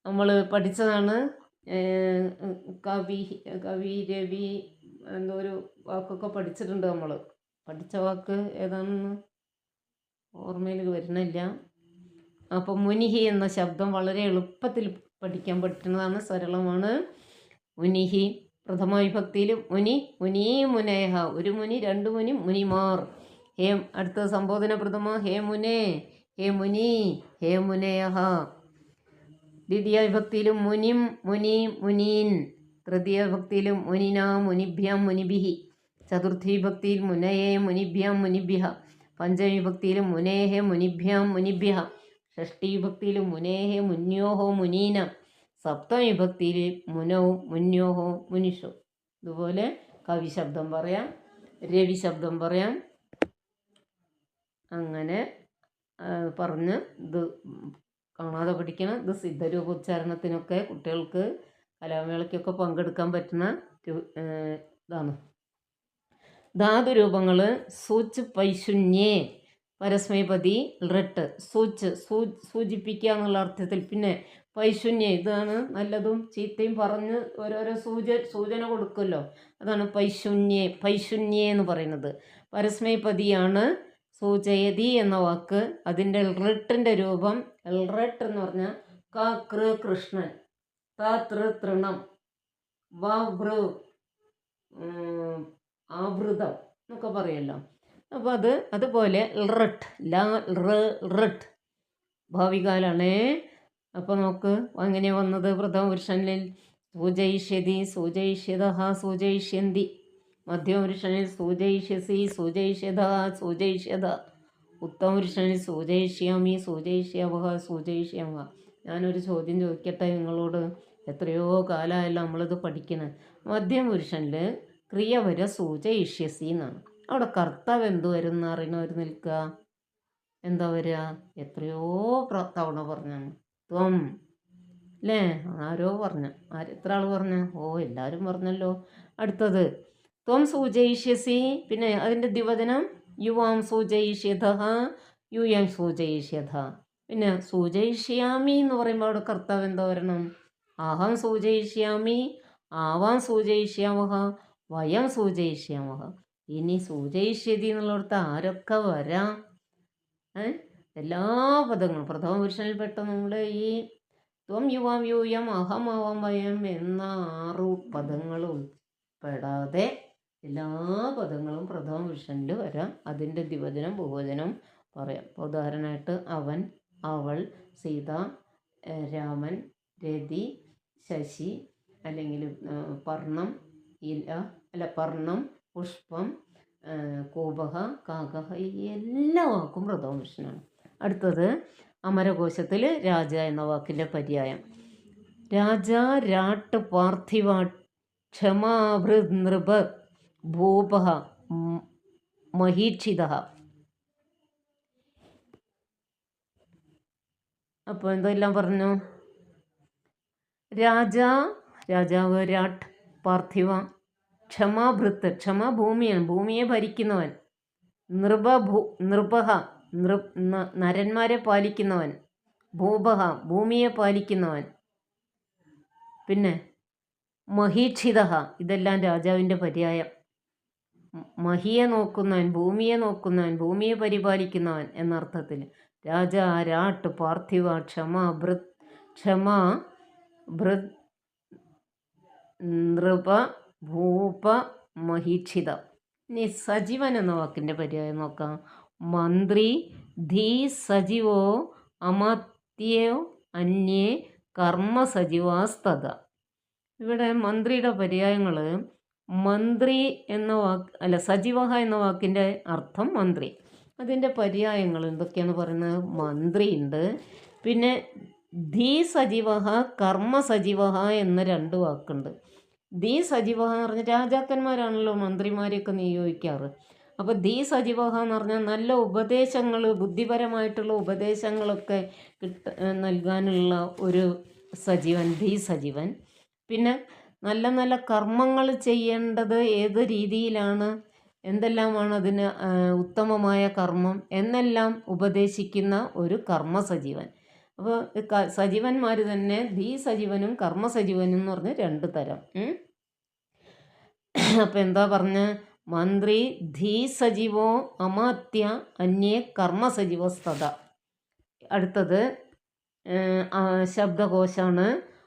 നമ്മൾ പഠിച്ചതാണ്. കവി രവി എന്തോ ഒരു വാക്കൊക്കെ പഠിച്ചിട്ടുണ്ട്. നമ്മൾ പഠിച്ച വാക്ക് ഏതാണെന്ന് ഓർമ്മയിൽ വരുന്നില്ല. അപ്പം മുനിഹി എന്ന ശബ്ദം വളരെ എളുപ്പത്തിൽ പഠിക്കാൻ പറ്റുന്നതാണ്, സരളമാണ്. മുനിഹി പ്രഥമ വിഭക്തിയിൽ മുനി, മുനീ മുനേഹ, ഒരു മുനി, രണ്ട് മുനി, മുനിമാർ. ഹേ അടുത്ത സംബോധന പ്രഥമ ഹേ മുനേ, ഹേ മുനി, ഹേ മുനേഹ. ദ്വിതീയ വിഭക്തിയിലും മുനിം, മുനി, മുനീൻ. തൃതീയ വിഭക്തിയിലും മുനിന, മുനിഭ്യം, മുനിഭിഹി. ചതുർത്ഥി വിഭക്തിയിൽ മുനയേ, മുനിഭ്യം, മുനിഭ്യഃ. പഞ്ചമി വിഭക്തിയിലും മുനേഹ, മുനിഭ്യം, മുനിഭ്യഃ. ഷഷ്ടി വിഭക്തിയിലും മുനേഹ, മുന്യോഹോ, മുനീന. സപ്തമി വിഭക്തിയിൽ മുനൗ, മുന്യോഹോ, മുനിഷു. ഇതുപോലെ കവി ശബ്ദം പറയാം, രവി ശബ്ദം പറയാം. അങ്ങനെ പറഞ്ഞ് ഇത് കാണാതെ പഠിക്കണം. ഇത് സിദ്ധരൂപോച്ചാരണത്തിനൊക്കെ കുട്ടികൾക്ക് കലാമേളയ്ക്കൊക്കെ പങ്കെടുക്കാൻ പറ്റുന്ന ഇതാണ്. ധാതുരൂപങ്ങൾ സൂച്ച് പൈശുന്യേ പരസ്മൈപതി റിട്ട് സൂചിപ്പിക്കുക എന്നുള്ള അർത്ഥത്തിൽ. പിന്നെ പൈശുന്യ, ഇതാണ് നല്ലതും ചീത്തയും പറഞ്ഞ് ഓരോരോ സൂചന കൊടുക്കുമല്ലോ, അതാണ് പൈശുന്യേ എന്ന് പറയുന്നത്. പരസ്മൈപതിയാണ് സൂചയതി എന്ന വാക്ക്. അതിൻ്റെ റിട്ടിൻ്റെ രൂപം റിട്ട് എന്ന് പറഞ്ഞാൽ ക കൃ കൃഷ്ണൻ, ത തൃ തൃണം, വ വൃ ആവൃതം എന്നൊക്കെ പറയുമല്ലോ. അപ്പോൾ അതുപോലെ റിട്ട് റിട്ട് ഭാവികാലാണേ. അപ്പോൾ നോക്ക് എങ്ങനെയാണ് വന്നത്. പ്രഥമ പുരുഷനിൽ സൂചയിഷ്യതി, സൂചയിഷ്യത, സൂചയിഷ്യന്തി. മധ്യമ പുരുഷനിൽ സൂചയിഷ്യസി, സൂചയിഷ്യത, സൂചയിഷ്യത. ഉത്തമ പുരുഷനിൽ സൂചയിഷ്യാമി, സൂചയിഷ്യാവഹ, സൂചയിഷ്യാമഹ. ഞാനൊരു ചോദ്യം ചോദിക്കട്ടെ നിങ്ങളോട്. എത്രയോ കാലമായല്ലോ നമ്മളിത് പഠിക്കുന്നത്. മധ്യമ പുരുഷനിൽ ക്രിയ വരെ സൂചയിഷ്യസി എന്നാണ്. അവിടെ കർത്താവ് എന്ത് വരും എന്ന് അറിയണവർ നിൽക്കുക. എന്താ വരിക? എത്രയോ തവണ പറഞ്ഞാണ് ത്വം അല്ലേ? ആരോ പറഞ്ഞു. എത്ര ആൾ പറഞ്ഞു? എല്ലാവരും പറഞ്ഞല്ലോ. അടുത്തത് ത്വം സൂചയിഷ്യസി. പിന്നെ അതിൻ്റെ ദ്വിവചനം യുവാം സൂചയിഷ്യത, യൂയം സൂചയിഷ്യത. പിന്നെ സൂചയിഷ്യാമി എന്ന് പറയുമ്പോൾ അവിടെ കർത്താവ് എന്താ വരണം? അഹം സൂചയിഷ്യാമി, ആവാം സൂചയിഷ്യാമഹ, വയം സൂചയിഷ്യാമഹ. ഇനി സൂചയിഷ്യതി എന്നുള്ളിടത്ത് ആരൊക്കെ വരാം? എല്ലാ പദങ്ങളും പ്രഥമ പുരുഷനിൽപ്പെട്ട നമ്മുടെ ഈ ത്വം യുവാം യൂയം അഹം ആവാം വയം എന്ന 6 പദങ്ങൾ ഉൾപ്പെടാതെ എല്ലാ പദങ്ങളും പ്രഥമ പുരുഷനിൽ വരാം. അതിൻ്റെ ദ്വിവചനം ബഹുവചനം പറയാം. ഇപ്പോൾ ഉദാഹരണമായിട്ട് അവൻ, അവൾ, സീത, രാമൻ, രതി, ശശി, അല്ലെങ്കിൽ പർണം, പർണം, പുഷ്പം, കൂപഹ, കാകഹ. ഈ എല്ലാ വാക്കും പ്രഥമ പുരുഷനാണ്. അടുത്തത് അമരകോശത്തിൽ രാജ എന്ന വാക്കിൻ്റെ പര്യായം. രാജ, രാട്ട്, പാർത്ഥിവ, ക്ഷമാഭൃ, നൃപ, ഭൂപഹ, മഹീക്ഷിത. അപ്പോൾ എന്തെല്ലാം പറഞ്ഞു? രാജാവ്, രാട്ട് പാർത്ഥിവ, ക്ഷമാഭൃത്ത് ക്ഷമ ഭൂമിയാണ്, ഭൂമിയെ ഭരിക്കുന്നവൻ, നൃപഹ നരന്മാരെ പാലിക്കുന്നവൻ, ഭൂപഹ ഭൂമിയെ പാലിക്കുന്നവൻ, പിന്നെ മഹീക്ഷിത ഇതെല്ലാം രാജാവിൻ്റെ പര്യായം. മഹിയെ നോക്കുന്നവൻ, ഭൂമിയെ നോക്കുന്നവൻ, ഭൂമിയെ പരിപാലിക്കുന്നവൻ എന്നർത്ഥത്തിൽ. രാജ, രാട്ട്, പാർത്ഥിവ, ക്ഷമ ഭൃത്, നൃപ, ഭൂപ, മഹീക്ഷിത. ഇനി സജീവൻ എന്ന വാക്കിൻ്റെ പര്യായം നോക്കാം. മന്ത്രി, ധീ സജീവോ, അമാത്യോ, അന്യേ, കർമ്മ സജീവാസ്തത. ഇവിടെ മന്ത്രിയുടെ പര്യായങ്ങൾ മന്ത്രി എന്ന വാക്ക് സജീവഹ എന്ന വാക്കിൻ്റെ അർത്ഥം മന്ത്രി. അതിൻ്റെ പര്യായങ്ങൾ എന്തൊക്കെയാണ് പറയുന്നത്? മന്ത്രി ഉണ്ട്, പിന്നെ ധീ സജീവഹ, കർമ്മ സജീവഹ എന്ന 2 വാക്കുണ്ട്. ധീ സജീവഹ എന്ന് പറഞ്ഞാൽ രാജാക്കന്മാരാണല്ലോ മന്ത്രിമാരെയൊക്കെ നിയോഗിക്കാറ്. അപ്പോൾ ധീ സജീവഹ എന്ന് പറഞ്ഞാൽ നല്ല ഉപദേശങ്ങൾ, ബുദ്ധിപരമായിട്ടുള്ള ഉപദേശങ്ങളൊക്കെ നൽകാനുള്ള ഒരു സജീവൻ, ധീ സജീവൻ. പിന്നെ നല്ല നല്ല കർമ്മങ്ങൾ ചെയ്യേണ്ടത് ഏത് രീതിയിലാണ്, എന്തെല്ലാമാണ് അതിന് ഉത്തമമായ കർമ്മം എന്നെല്ലാം ഉപദേശിക്കുന്ന ഒരു കർമ്മ സജീവൻ. അപ്പോൾ സജീവന്മാർ തന്നെ ധീ സജീവനും കർമ്മ സജീവനും എന്ന് പറഞ്ഞ് 2 തരം. അപ്പോൾ എന്താ പറഞ്ഞ? മന്ത്രി, ധീ സജീവോ, അമാത്യ, അന്യേ, കർമ്മ സജീവസ്തത. അടുത്തത് ശബ്ദകോശാണ്.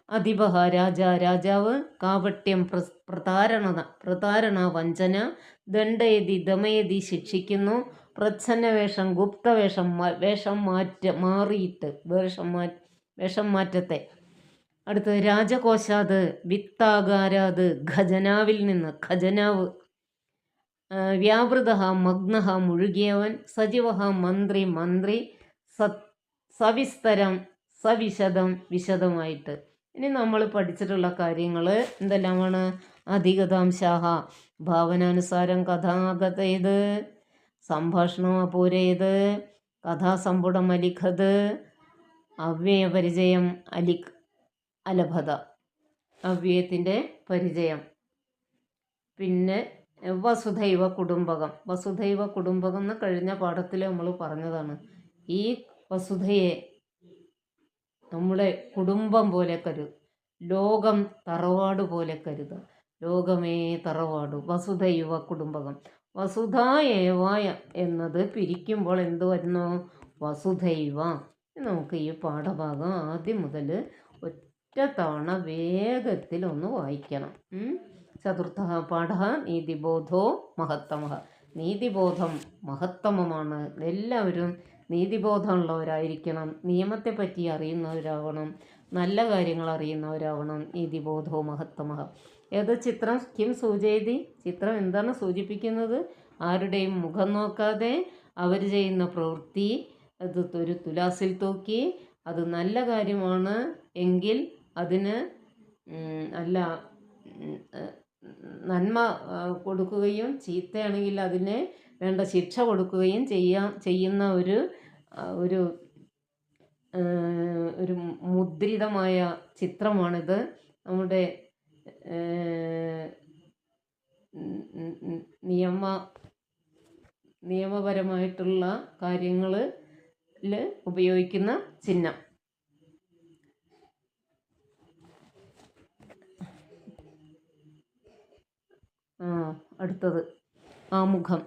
അധിപഹ രാജാവ്, കാപട്യം പ്രതാരണ വഞ്ചന, ദണ്ഡയതി ദമയതി ശിക്ഷിക്കുന്നു, പ്രച്ഛന്നവേഷം ഗുപ്തവേഷം വേഷം മാറിയിട്ട് വേഷം മാറ്റത്തെ. അടുത്തത് രാജകോശാത്, വിത്താകാരാത് ഖജനാവിൽ നിന്ന് ഖജനാവ്, വ്യാപൃത മഗ്നഹ മുഴുകിയവൻ, സജീവഹ മന്ത്രി, സവിസ്തരം സവിശദം വിശദമായിട്ട്. ഇനി നമ്മൾ പഠിച്ചിട്ടുള്ള കാര്യങ്ങൾ എന്തെല്ലാമാണ്? അധിഗതാംശാഹ ഭാവനാനുസാരം കഥാഗതയത്, സംഭാഷണം അപൂരയത്, കഥാസമ്പുടം അലിഖത് അവ്യയപരിചയം അലഭത, അവ്യയത്തിൻ്റെ പരിചയം. പിന്നെ വസുധൈവ കുടുംബകം. വസുധൈവ കുടുംബകം എന്ന് കഴിഞ്ഞ പാഠത്തിൽ നമ്മൾ പറഞ്ഞതാണ്. ഈ വസുധയെ നമ്മുടെ കുടുംബം പോലെ ലോകം തറവാട് പോലെ കരുതുക. ലോകമേ തറവാട്. വസുധൈവ കുടുംബകം. വസുധ ഏവായ എന്നത് പിരിക്കുമ്പോൾ എന്ത് വരുന്നു? വസുധൈവ. നമുക്ക് ഈ പാഠഭാഗം ആദ്യം മുതൽ ഒറ്റ തവണ വേഗത്തിൽ ഒന്ന് വായിക്കണം. ചതുർത്ഥ പാഠ നീതിബോധോ മഹത്തമ. നീതിബോധം മഹത്തമമാണ്. എല്ലാവരും നീതിബോധമുള്ളവരായിരിക്കണം. നിയമത്തെപ്പറ്റി അറിയുന്നവരാവണം. നല്ല കാര്യങ്ങൾ അറിയുന്നവരാവണം. നീതിബോധോ മഹത്തമ. ഏത് ചിത്രം കിം സൂചയതി? ചിത്രം എന്താണ് സൂചിപ്പിക്കുന്നത്? ആരുടെയും മുഖം നോക്കാതെ അവർ ചെയ്യുന്ന പ്രവൃത്തി അത് ഒരു തുലാസിൽ തൂക്കി അത് നല്ല കാര്യമാണ് എങ്കിൽ അതിന് നല്ല നന്മ കൊടുക്കുകയും ചീത്തയാണെങ്കിൽ അതിന് വേണ്ട ശിക്ഷ കൊടുക്കുകയും ചെയ്യുന്ന ഒരു ഒരു മുദ്രിതമായ ചിത്രമാണിത്. നമ്മുടെ നിയമപരമായിട്ടുള്ള കാര്യങ്ങളിൽ ഉപയോഗിക്കുന്ന ചിഹ്നം. അടുത്തത് ആമുഖം.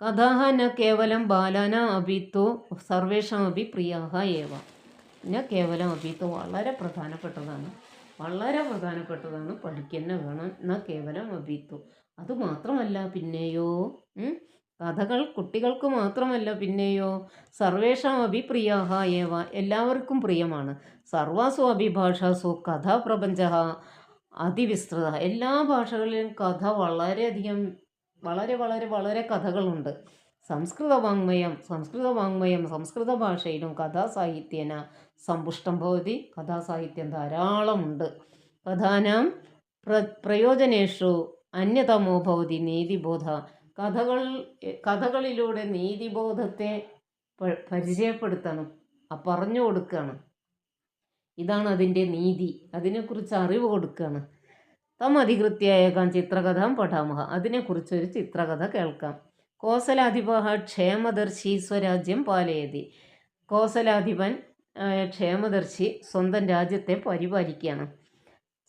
കഥാഹ ന കേവലം ബാലാന അഭിത്തോ സർവേഷാമപി പ്രിയാഹ ഏവ. ന കേവലം അഭിത്തോ വളരെ പ്രധാനപ്പെട്ടതാണ്. പഠിക്കുന്ന വേണം. ന കേവലം അഭിത്തോ. അതുമാത്രമല്ല പിന്നെയോ കഥകൾ കുട്ടികൾക്ക് മാത്രമല്ല പിന്നെയോ സർവേഷാം അഭിപ്രിയാഹ ഏവ എല്ലാവർക്കും പ്രിയമാണ്. സർവാസു അഭിഭാഷാസു കഥാപ്രപഞ്ച അതിവിസ്തൃത. എല്ലാ ഭാഷകളിലും കഥ വളരെയധികം വളരെ കഥകളുണ്ട്. സംസ്കൃത വാങ്മയം സംസ്കൃത ഭാഷയിലും കഥാസാഹിത്യേന സമ്പുഷ്ടം ഭവതി. കഥാസാഹിത്യം ധാരാളമുണ്ട്. കഥാനാം പ്രയോജനേഷു അന്യതമോ ഭവതി നീതിബോധ. കഥകളിലൂടെ നീതിബോധത്തെ പരിചയപ്പെടുത്തണം, പറഞ്ഞു കൊടുക്കുകയാണ്. ഇതാണ് അതിൻ്റെ നീതി. അതിനെക്കുറിച്ച് അറിവ് കൊടുക്കുകയാണ്. തം അധികൃത്യേകം ചിത്രകഥാം പഠാമഹ. അതിനെക്കുറിച്ചൊരു ചിത്രകഥ കേൾക്കാം. കോസലാധിപ ക്ഷേമദർശി സ്വരാജ്യം പാലയതി. കോസലാധിപൻ ക്ഷേമദർശി സ്വന്തം രാജ്യത്തെ പരിപാലിക്കുകയാണ്.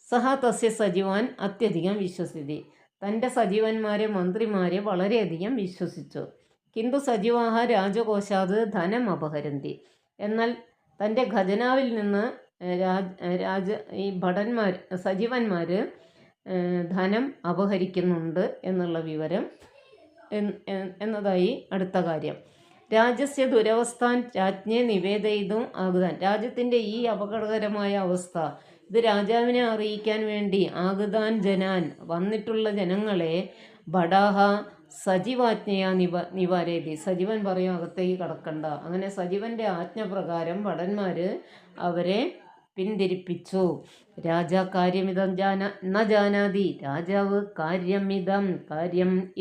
സഹ തസ്യ സജീവാൻ അത്യധികം വിശ്വസിതി. തൻ്റെ സജീവന്മാരെ മന്ത്രിമാരെ വളരെയധികം വിശ്വസിച്ചു. കിന്തു സജീവാഹ രാജകോശാത് ധനം അപഹരന്തി. എന്നാൽ തൻ്റെ ഖജനാവിൽ നിന്ന് ഈ സജീവന്മാർ ധനം അപഹരിക്കുന്നുണ്ട് എന്നുള്ള വിവരം എന്നതായി അടുത്ത കാര്യം. രാജ്യസ്യ ദുരവസ്ഥാൻ രാജ്ഞെ നിവേദയിതും ആകുതാൻ. രാജ്യത്തിൻ്റെ ഈ അപകടകരമായ അവസ്ഥ ഇത് രാജാവിനെ അറിയിക്കാൻ വേണ്ടി ആകുതാൻ ജനാൻ വന്നിട്ടുള്ള ജനങ്ങളെ ബഡാഹ സജീവാജ്ഞയാ നിവാരേതി. സജീവൻ പറയും അകത്തേക്ക് കടക്കണ്ട. അങ്ങനെ സജീവൻ്റെ ആജ്ഞപ്രകാരം ഭടന്മാർ അവരെ പിന്തിരിപ്പിച്ചു. രാജാ കാര്യമിതം ന ജാനാതി. രാജാവ് കാര്യം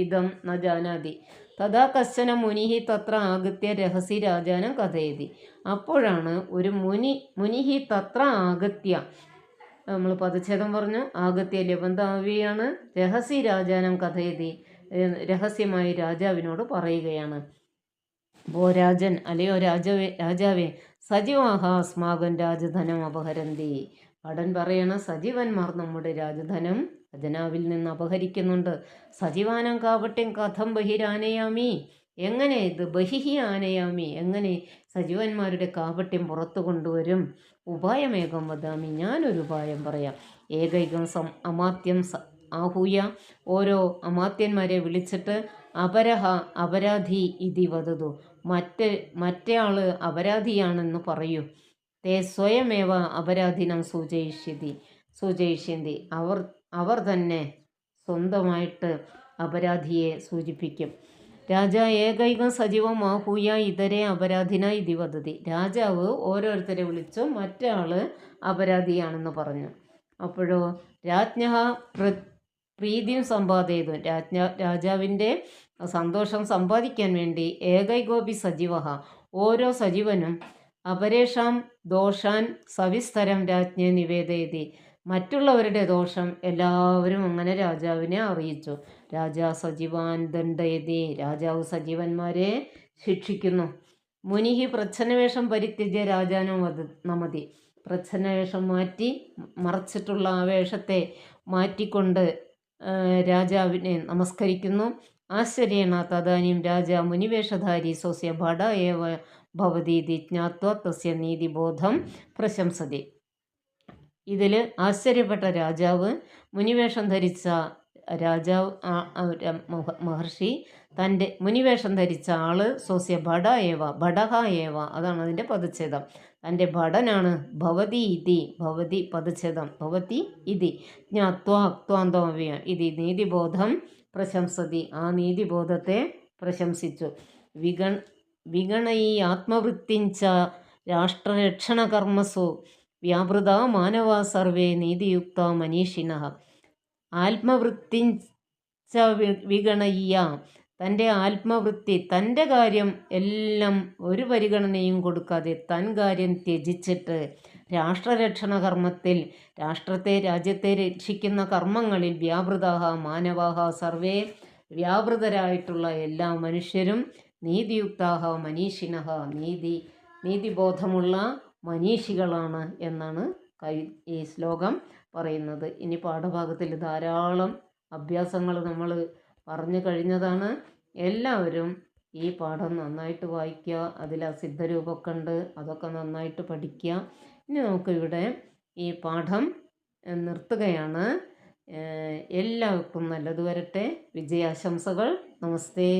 ഇതം ന ജാനാതി. തഥാ കശ്ചന മുനിഹി തത്ര ആഗത്യ രഹസ്യ രാജാനം കഥയതി. അപ്പോഴാണ് ഒരു മുനിഹി തത്ര ആഗത്യ, നമ്മൾ പദച്ഛേദം പറഞ്ഞു, ആഗത്യ ലബന്ധാവിയാണ്. രഹസ്യ രാജാനം കഥയതി, രഹസ്യമായി രാജാവിനോട് പറയുകയാണ്. ഓ രാജൻ, അല്ലയോ രാജാവേ, സജീവാഹ അസ്മാകൻ രാജധനം അപഹരന്തി. ഭടൻ പറയണ സജീവന്മാർ നമ്മുടെ രാജധനം ഖജനാവിൽ നിന്ന് അപഹരിക്കുന്നുണ്ട്. സജീവാനം കാവട്യം കഥം ബഹിരാനയാമി. എങ്ങനെ ഇത് ബഹിഹി ആനയാമി, എങ്ങനെ സജീവന്മാരുടെ കാപട്യം പുറത്തു കൊണ്ടുവരും? ഉപായമേകം വദാമി, ഞാനൊരു ഉപായം പറയാം. ഏകൈകം അമാത്യം ആഹൂയ, ഓരോ അമാത്യന്മാരെ വിളിച്ചിട്ട് അപരാധി ഇതി വദതു, മറ്റേയാള് അപരാധിയാണെന്ന് പറയൂ. തേ സ്വയമേവ അപരാധിനം സൂചയിഷ്യന്തി, അവർ തന്നെ സ്വന്തമായിട്ട് അപരാധിയെ സൂചിപ്പിക്കും. രാജാ ഏകൈകം സജീവം ആഹൂയ ഇതരെ അപരാധിന ഇതി വദതി. രാജാവ് ഓരോരുത്തരെ വിളിച്ചു മറ്റേ ആള് അപരാധിയാണെന്ന് പറഞ്ഞു. അപ്പോഴോ രാജ്ഞ പ്രീതിയും സമ്പാദയതു, രാജാവിൻ്റെ സന്തോഷം സമ്പാദിക്കാൻ വേണ്ടി ഏകൈകോപി സജീവ, ഓരോ സജീവനും അപരേഷാം ദോഷാൻ സവിസ്തരം രാജ്ഞെ നിവേദയതി. മറ്റുള്ളവരുടെ ദോഷം എല്ലാവരും അങ്ങനെ രാജാവിനെ അറിയിച്ചു. രാജാ സജീവാൻ ദണ്ഡയതി. രാജാവ് സജീവന്മാരെ ശിക്ഷിക്കുന്നു. മുനിഹി പ്രച്ഛന്നവേഷം പരിത്യജ്യ രാജാനോ നമതി. പ്രച്ഛന്നവേഷം മാറ്റി, മറച്ചിട്ടുള്ള ആ വേഷത്തെ മാറ്റിക്കൊണ്ട് രാജാവിനെ നമസ്കരിക്കുന്നു. ആശ്ചര്യേണ തദാനീം രാജ മുനിവേഷധാരി സ്വസ്യ ഭട ഏവ ഭവതീതി ജ്ഞാത്വ തസ്യ നീതിബോധം പ്രശംസതി. ഇതിൽ ആശ്ചര്യപ്പെട്ട രാജാവ്, മുനിവേഷം ധരിച്ച മഹർഷി, തൻ്റെ മുനിവേഷം ധരിച്ച ആള് സ്വസ്യ ഭട ഏവ, ഭടഹ ഏവ, അതാണ് അതിൻ്റെ പദച്ഛേദം, തൻ്റെ ഭടനാണ്. ഭവതി ഇതി, ഭവതി പദച്ഛേദം, ഭവതി ഇതി ജ്ഞാത്വാന്തമവ്യ ഇതി നീതിബോധം പ്രശംസതി. ആ നീതിബോധത്തെ പ്രശംസിച്ചു. വിഗണയി ആത്മവൃത്തിഞ്ച രാഷ്ട്രരക്ഷണകർമ്മസു വ്യാപൃത മാനവ സർവേ നീതിയുക്ത മനീഷിണഃ. ആത്മവൃത്തിഞ്ച വിഗണയ്യ, തൻ്റെ ആത്മവൃത്തി, തൻ്റെ കാര്യം എല്ലാം ഒരു പരിഗണനയും കൊടുക്കാതെ തൻ കാര്യം ത്യജിച്ചിട്ട് രാഷ്ട്രരക്ഷണ കർമ്മത്തിൽ, രാഷ്ട്രത്തെ രാജ്യത്തെ രക്ഷിക്കുന്ന കർമ്മങ്ങളിൽ വ്യാപൃതാഹ മാനവാഹ സർവേ, വ്യാപൃതരായിട്ടുള്ള എല്ലാ മനുഷ്യരും നീതിയുക്താഹ മനീഷിണഃ, നീതിബോധമുള്ള മനീഷികളാണ് എന്നാണ് ഈ ശ്ലോകം പറയുന്നത്. ഇനി പാഠഭാഗത്തിൽ ധാരാളം അഭ്യാസങ്ങൾ നമ്മൾ പറഞ്ഞു കഴിഞ്ഞതാണ്. എല്ലാവരും ഈ പാഠം നന്നായിട്ട് വായിക്കുക. അതിൽ സിദ്ധരൂപമൊക്കെ ഉണ്ട്, അതൊക്കെ നന്നായിട്ട് പഠിക്കുക. ഇനി നമുക്കിവിടെ ഈ പാഠം നിർത്തുകയാണ്. എല്ലാവർക്കും നല്ലത് വരട്ടെ. വിജയാശംസകൾ. നമസ്തേ.